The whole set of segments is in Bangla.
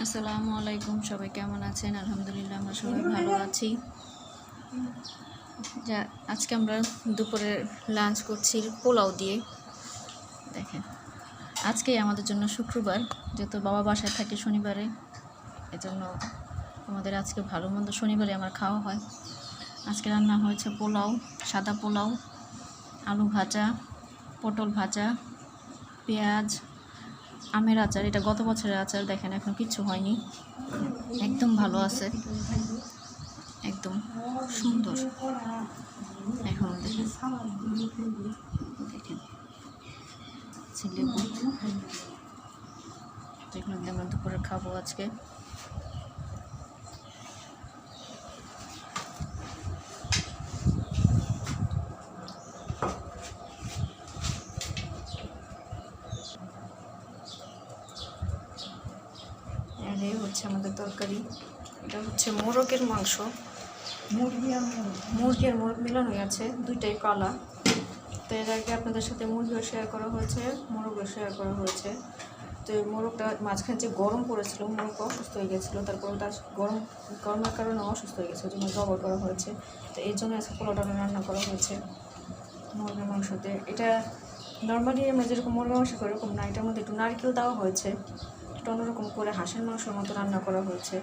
আসসালামু আলাইকুম, সবাই কেমন আছেন? আলহামদুলিল্লাহ আমরা সবাই ভালো আছি। যা আজকে আমরা দুপুরের লাঞ্চ করছি পোলাও দিয়ে। দেখেন, আজকেই আমাদের জন্য শুক্রবার, যেহেতু বাবা বাসায় থাকে শনিবারে, এজন্য আমাদের আজকে ভালো মন্দ শনিবারে আমার খাওয়া হয়। আজকে রান্না হয়েছে পোলাও, সাদা পোলাও, আলু ভাজা, পটল ভাজা, পেঁয়াজ, আমের আচার। এটা গত বছরের আচার, দেখেন এখন কিচ্ছু হয়নি, একদম ভালো আছে, একদম সুন্দর। এখন দেখেন দেখেন লেবু, যেগুলো দিয়ে আমরা দুপুরে খাবো আজকে। আর এই হচ্ছে আমাদের তরকারি। এটা হচ্ছে মোরগের মাংস, মুরগি আর মোরগ মিলানো আছে, দুইটাই কালা। তো এর আগে আপনাদের সাথে মুরগিও শেয়ার করা হয়েছে, মোরগও শেয়ার করা হয়েছে। তো এই মোরগটা মাঝখানে যে গরম পড়েছিল, মোরগটা অসুস্থ হয়ে গেছিলো, তারপরে তার গরমের কারণে অসুস্থ হয়ে গেছে, ওই জন্য জবাই করা হয়েছে। তো এই জন্য আজকে পোলাওটা রান্না করা হয়েছে মুরগির মাংসতে। এটা নর্মালি আমরা যেরকম মুরগির মাংস করি এরকম না, এটার মধ্যে একটু নারকেল দেওয়া হয়েছে, একটু অন্যরকম করে হাঁসের মাংসের মতো রান্না করা হয়েছে।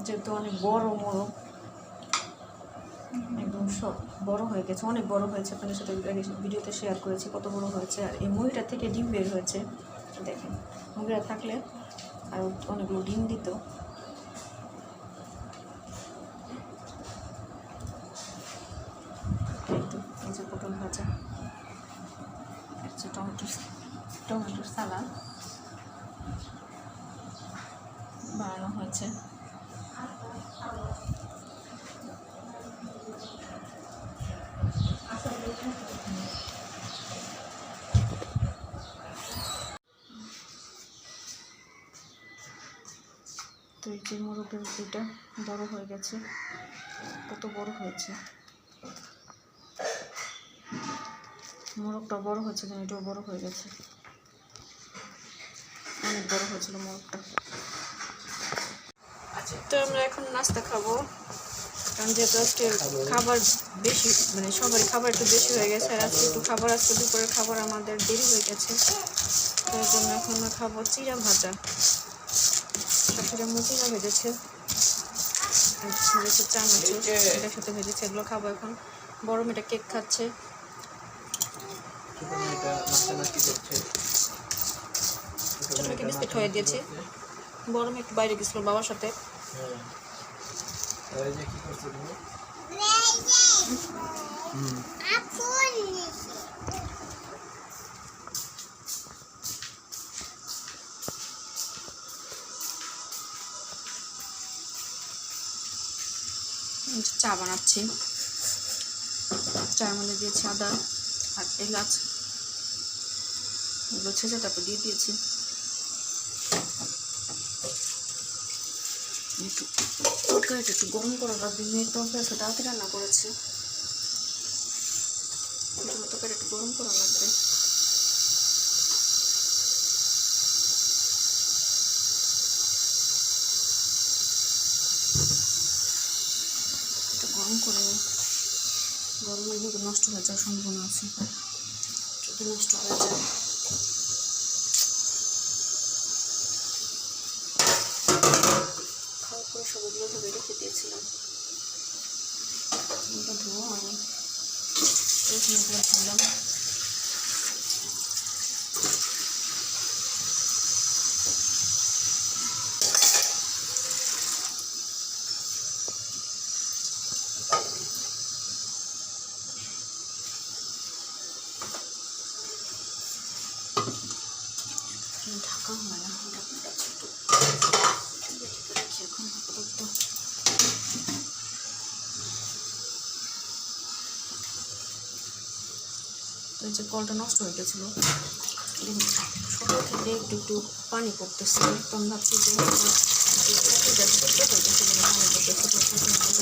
যেহেতু অনেক বড় মোরগ, একদম সব বড় হয়ে গেছে, অনেক বড় হয়েছে। আপনাদের সাথে ভিডিওতে শেয়ার করেছি কত বড় হয়েছে। আর এই মুরগিটা থেকে ডিম বের হয়েছে, দেখেন মুরগিটা থাকলে আর অনেকগুলো ডিম দিত। এই যে পটল ভাজা, হচ্ছে টমেটোর সালাদ বানানো হয়েছে। তো এই যে মোরগের দুইটা বড় হয়ে গেছে, কত বড় হয়েছে মোরগটা, বড় হয়েছে যেন এটাও বড় হয়ে গেছে, অনেক বড় হয়েছিল মোরগটা। তো আমরা এখন নাস্তা খাবো, কারণ যেহেতু আজকে খাবার বেশি, মানে সবারই খাবার একটু বেশি হয়ে গেছে। আর আজকে একটু খাবার, আজকে দুপুরের খাবার আমাদের দেরি হয়ে গেছে, তো এই জন্য এখন আমরা খাবো চিড়া ভাজা। শাশুড়ি আম্মু চিড়া ভেজেছে, চানাচুর এটার সাথে ভেজেছে, এগুলো খাবো এখন। বড় মেয়েটা কেক খাচ্ছে, ছোটকে বিস্কিট হয়ে দিয়েছে। বড় মেয়ে একটু বাইরে গেছিল বাবার সাথে। চা বানাচ্ছি, চার মধ্যে দিয়েছি আদা আর এলাচ, এগুলো ছেঁচে তারপর দিয়ে দিয়েছি। একটু তরকারিটা একটু গরম করা লাগবে, মেয়ের তরকারি তাড়াতাড়ি রান্না করেছে, তরকারি একটু গরম করা লাগবে। গরম করে, গরমের মধ্যে নষ্ট হয়ে যাওয়ার সম্ভাবনা আছে, যদি নষ্ট হয়ে যায়। খাওয়ার পরে সবগুলো ভেবে রেখে দিয়েছিলাম, এটা ধোয়া হয়নি, ধুলাম। ঢাকা হয় না, ঢাকনাটা ছোট রাখি এখন আপাতত। তো এই যে কলটা নষ্ট হয়ে গেছিলো, ছোটো থেকে একটু একটু পানি পড়তেছে, তো আমি ভাবছি যে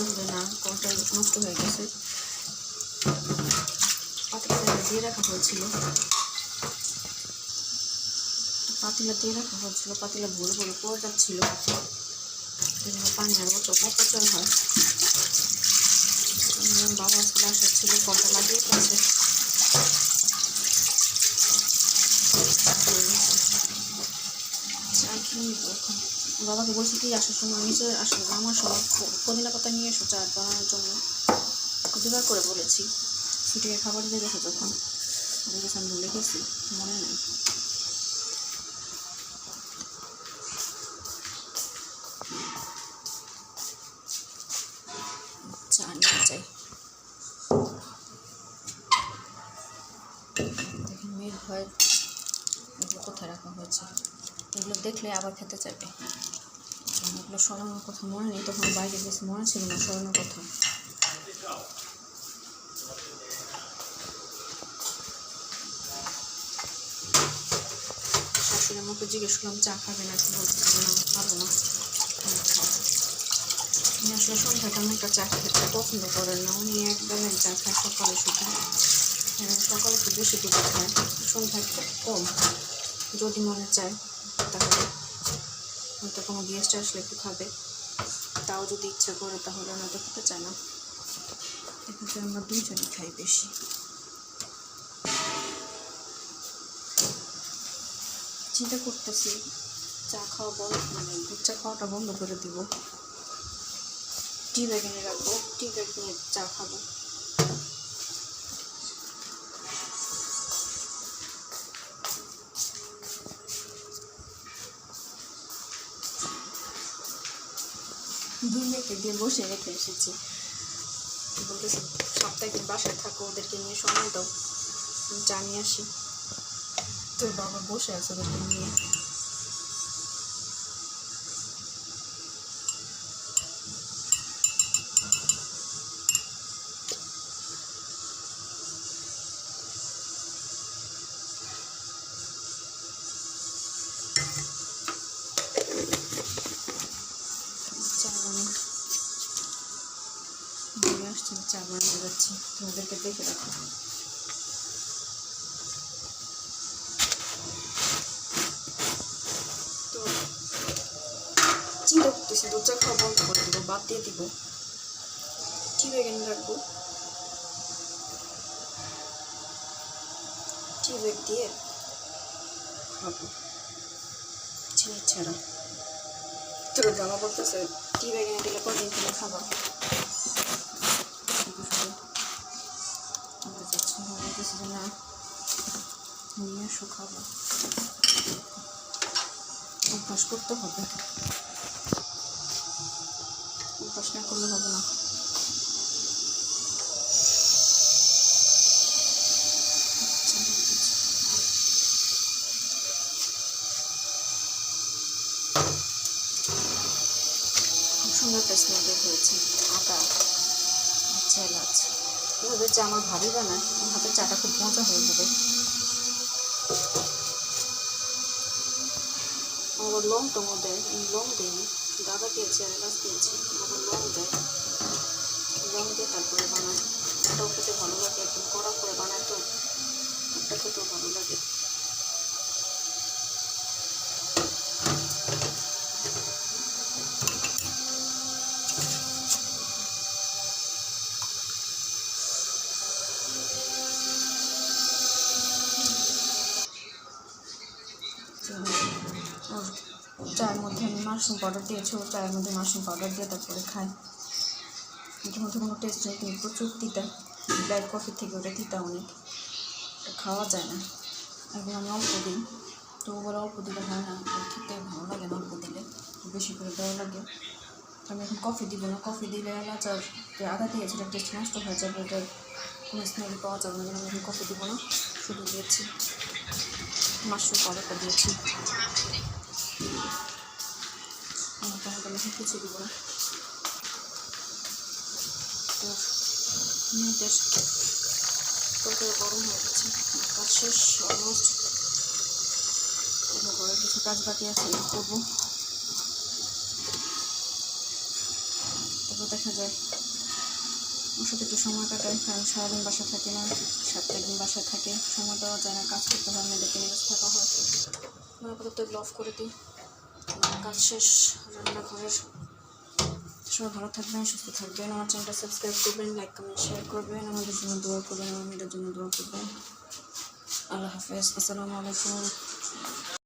হবে না, কলটা নষ্ট হয়ে গেছে। পাত্রটা দিয়ে রাখা হয়েছিল, পাতিলা দিয়ে রাখা হচ্ছিল, পাতিলা ভরে ভরে পড়ে যাচ্ছিল, পানি আর অত অপচয় হয়। বাবা আজকে বাসায় ছিল, কলটা লাগিয়ে পড়ছে। চা খেয়ে নিব এখন। বাবাকে বলছি কি আসার সময় নিচে আসলে আমার সময় পুদিনা পাতা নিয়ে এসো চা বানানোর জন্য, দুবার করে বলেছি। ছুটিকে খাবার দিয়ে গেছে যখন ওদের কাছে আমি ভুলে গেছি, মনে নেই। চা নিয়ে যাই। দেখেন মেয়ের ভয় এগুলো কোথায় রাখা হয়েছে, এগুলো দেখলে আবার খেতে চাইবে। এগুলো সরানোর কথা মনে নেই, তখন বাইরে গেছে মনে ছিল না সরানোর কথা। শাশুড়ি আমাকে জিজ্ঞেস করলাম চা খাবে না, কি বলতে না খাবো না। উনি আসলে সন্ধ্যায় তেমন একটা চা খেতে পছন্দ করেন না, উনি একদমই চা খায় সকালে শুধু। সকালে একটু বেশি দুধ খায়, সন্ধ্যায় খুব কম। যদি মনে চায় তাহলে হয়তো কোনো গেস্ট আসলে একটু খাবে, তাও যদি ইচ্ছা করে, তাহলে আমরা তো খেতে চায় না। এক্ষেত্রে আমরা দুইজনই খাই বেশি। চিন্তা করতেছি চা খাওয়া বন্ধ, মানে দুধ চা খাওয়াটা বন্ধ করে দিব, টি ব্যাগ এনে রাখবো, টি ব্যাগ নিয়ে চা খাবো। দুই মেয়েকে দিয়ে বসে রেখে এসেছি, বলতেছি সপ্তাহে দিন বাসায় থাকো, ওদেরকে নিয়ে সময় দাও, চা নিয়ে আসি। তোর বাবা বসে আছে ওদেরকে নিয়ে। চা বানিয়ে বলে আসছি, চা বানিয়ে যাচ্ছি, তোমাদেরকে দেখে রাখো। তো চিন্তা করতেছি দুধ চা খাওয়া বন্ধ করে দিব, বাদ দিয়ে দিব, টি ব্যাগ এনে রাখবো, টি ব্যাগ দিয়ে খাবো চিনি ছাড়া। তোর বাবা বলতেছে টি ব্যাগ এনে দিলে কদিন তুমি খাবা, বলতেছে যে না নিয়ে এসো খাবো, অভ্যাস করতে হবে, অভ্যাস না করলে হবে না। সুন্দর একটা স্মেল বের হয়েছে, আটা এলাচ, এভাবে চা আমার ভাবি বানায়, আমার হাতের চাটা খুব মজা হয়ে যাবে। আবার লং টমো দেয়, লং দিইনি, দাদা দিয়েছে আর এলাচ দিয়েছে, আবার লং দেয়, লং দিয়ে তারপরে বানায়। এটাও খেতে ভালো লাগে, একদম কড়া করে বানায়, তো এটা খেতেও ভালো লাগে। চায়ের মধ্যে আমি মাশরুম পাউডার দিয়েছি, ও চায়ের মধ্যে মাশরুম পাউডার দিয়ে তারপরে খাই। এটার মধ্যে কোনো টেস্ট নেই, কিন্তু প্রচুর তিতা, ব্ল্যাক কফি থেকে ওটা তিতা অনেক, এটা খাওয়া যায় না। এখন আমি অল্প দিই, তো ওগুলো অল্প দিলে হয় না, খেতে ভালো লাগে না অল্প দিলে, বেশি করে দেওয়া লাগে। আমি এখন কফি দিব না, কফি দিলে এলাচ আর যে আদা দিয়েছি এটা টেস্ট নষ্ট হয়ে যাবে, ওটার কোনো স্মেল পাওয়া যাবে না, আমি এখন কফি দিব না, শুধু দিয়েছি মাশরুম পাউডারটা দিয়েছি, তাহলে এখন কিছু দিব না। তো মেয়েদের তরকারি গরম হয়ে গেছে, কাজ শেষ অলমোস্ট, ঘরে কিছু কাজ বাকি আছে এটা করবো, তারপর দেখা যায় ওর সাথে একটু সময় কাটায়, কারণ সারাদিন বাসা থাকে না, সপ্তাহে একদিন বাসায় থাকে, সময় দেওয়া যায় না, কাজ করতে হয়, মেয়েদেরকে নিয়ে থাকা হয়। আপাতত এগুলো অফ করে দিই। কাজ শেষ রান্নাঘরের। সবাই ভালো থাকবেন, সুস্থ থাকবেন, আমার চ্যানেলটা সাবস্ক্রাইব করবেন, লাইক কমেন্ট শেয়ার করবেন, আমাদের জন্য দোয়া করবেন, আমাদের জন্য দোয়া করবেন। আল্লাহ হাফেজ, আসসালামু আলাইকুম।